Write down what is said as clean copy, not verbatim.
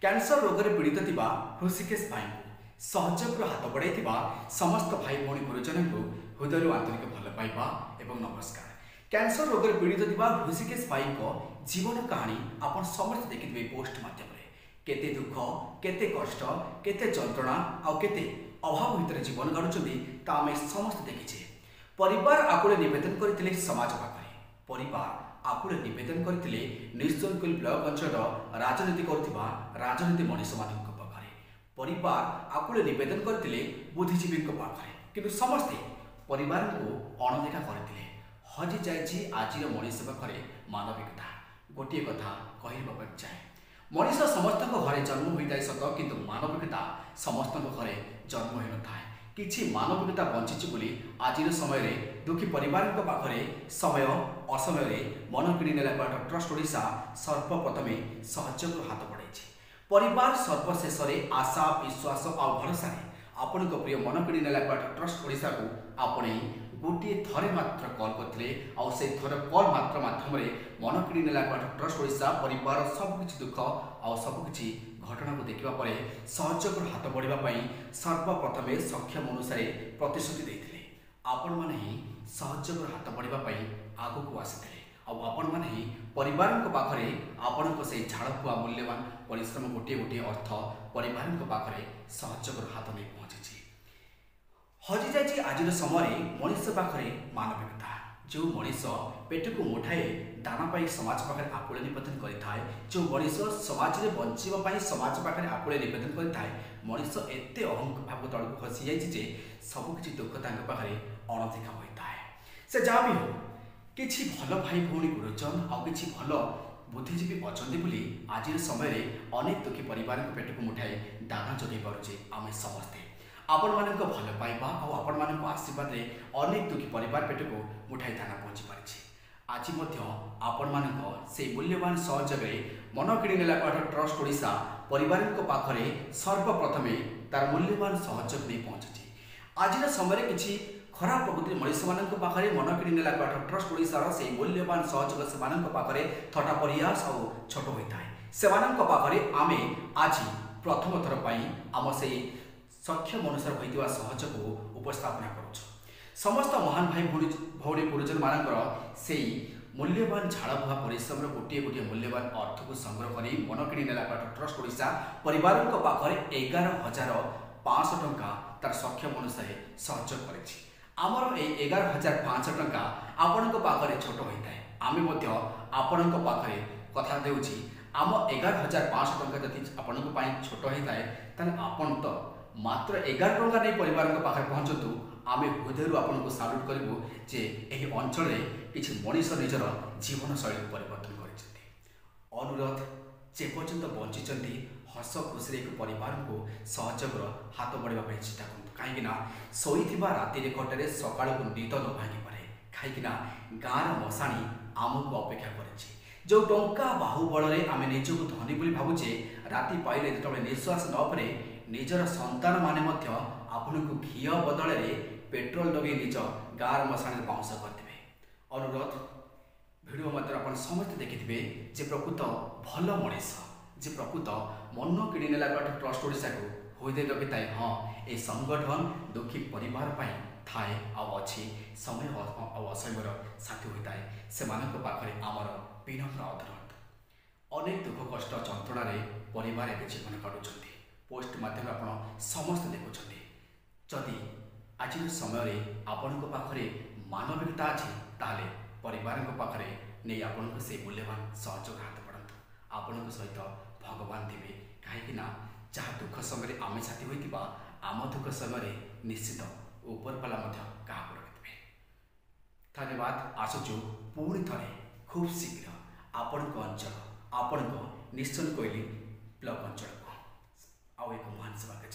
Cancer रोग में पीड़ित थिबा ऋषिकेश भाई सहयोग हाथ बढ़ाई समस्त भाई भौणी गुरुजन को हृदय आंतरिक भल पाइबा एवं नमस्कार। कैंसर रोग में पीड़ित थिबा ऋषिकेश भाई जीवन कहानी आप समस्त देखिए पोस्ट माध्यम केते दुख केते कष्ट केते जंत्रणा आउ केते अभाव भितर जीवन गाड़ुचंदी ता आमे समस्त देखिछे। परिवार आकुले निवेदन करथिले समाज पाखरे परिवार आकुले निवेदन करथिले निश्चलकुल ब्लॉक अंचल राजनीति करुथिबा राजनीति मनीष मानक पाखरे परिवार आकुले निवेदन करथिले बुद्धिजीवी पाखरे किंतु समस्ते परिवार को अणदेखा करथिले। हजि जाइछि आजिर मनीष पाखरे मानविकता। गोटे कथा कहबा चाहे मनीष समस्त घरे जन्म होता है सत किंतु मानविकता समस्त घरे जन्म हो न थाए। किछि मानविकता बंची बोली आजिर समय दुखी परिवार पाखरे समय असमय मन किणी नेला ट्रस्ट ओडिशा सर्वप्रथमे सहयोग हाथ बढ़ाई। परिवार सर्वशेष आशा विश्वास और भरोसा आपण प्रिय मन किणी नेला ट्रस्ट ओडिशा को आपणे गोटे थरे मात्र कॉल करते से थर कॉल मात्र माध्यम मन किणी नेला ट्रस्ट ओडिशा परिवार सबकि दुख आ सबकि घटना को देखा पर सहयोग हाथ बढ़ाई सर्वप्रथमे सक्षम अनुसार प्रतिश्रुति देते आपण मैंने ही सहयोग हाथ बढ़ाई आग को आसी आपण मैंने ही परिवार पाखरे आपण से झाड़फुआ मूल्यवान परिश्रम गोटे गोटे अर्थ परिवार पाखरे सहयोग हाथ नहीं पहुंची। हजि जाइछि आजिर समय मनीष पाखरे मानविकता। जो मनीष पेट को मुठाए दाना पाई समाज पाखरे आकुले निवेदन करिथाय जो मनीष समाज रे बंचिबा समाज पाखरे आकुले निवेदन करिथाय मनीष एते अहंकार भाव तल को खसी जाइछि जे सब किछि दुख तांक पाखरे अणदेखा होइताय। से जा भी हो किछि भल भाई भौणी गुरुजन आ किछि भल बुद्धिजीवी अछंती बोली आजिर समय अनेक दुखी परिवार को पेट को मुठाए दाना जोगाई पारुछे। आमे समस्ते आपण मानक भल पाइबा और आपण मानक आशीर्वाद रे अनेक दुखी परिवार पेट को मुठाई दाना पहुंची पारिछि। आज मध्य आपण मानक से मूल्यवान सहयोग मन किणी नेला ट्रस्ट ओडिशा परिवार पाखरे सर्वप्रथमे तार मूल्यवान सहयोग नहीं पहुंची। आज समय किछि खराब प्रकृति मनीष मानक पाखरे मन किणी नेला ट्रस्ट ओडिशा से मूल्यवान सहयोग से मानक पाखरे थटा प्रयास और छोट होता है। से मानक पाखरे आमे आज प्रथम थर पई आम से सक्षम अनुसार होता सहयोग को उपस्थापना करुछ। समस्त महान भाई भौणी गुरुजन मानकर से मूल्यवान झाड़बुहा परिश्रम गोटे गोटे मूल्यवान अर्थ को संग्रह कर मन किणी नेला ट्रस्ट ओडिशा परिवार पाखरे 11,500 टंका तार सक्षम अनुसार सहयोग कर आमर 11,500 टंका आपण पाखरे छोट होता है। आम आपण पाखरे कथा देउछि आम 11,500 टंका जदि आपण छोट होता है ताले आपण तो मात्र 11 टंका नहीं परिवार पाखे पहुंचतु। आम हृदय आपको साल्यूट करूँ जे यही अंचल किसी मनीष निजर जीवन शैली परिवर्तन कर अनुरोध जे पर्यंत बंची हस खुशी एक परिवार को सहयोग हाथ बढ़ाई चेष्टा करूँ कहीं शोई राति खटे सका निद न भांगी पारे कहीं गाँव मशाणी आमको अपेक्षा कर जो टंका बाहुबल आम निजक धनी बोली भावुचे राति पाइले जो निश्वास न पड़े निजर संतान माने आपन को घी बदल पेट्रोल लगे निज गाँव मशाणी बाउंस करते। अनुरोध भिडियो मात्र आप समस्त देखिथे जे प्रकृत भल मनीष जे प्रकृत मन किणी नेला ट्रस्ट ओडिशा को हृदय रखी थाए। हाँ ये संगठन दुखी परिवार थाए अच्छी समय असमयर साथी होता है। से पाखरे आमर विनम्र अनुरोध अनेक दुख कष्ट जंत्रणा परिवार जीवन काटुंट पोस्ट माध्यम आप समस्त देखुं जदि आज समय आपण पाखरे मानविकता अच्छी ताले परिवार पाखरे नहीं आपण से मूल्यवान सहयोग हाथ बढ़ातु। आपण सहित भगवान थे कहीं जहाँ दुख समय आम साथी होता आम दुख समय निश्चित उपरपाला क्या रखिथे। धन्यवाद। आसुचु पुणी थे खूब शीघ्र आपण अंचल आपण निश्चल कोइली ब्लॉक अंचल को आउ एक महान सेवा के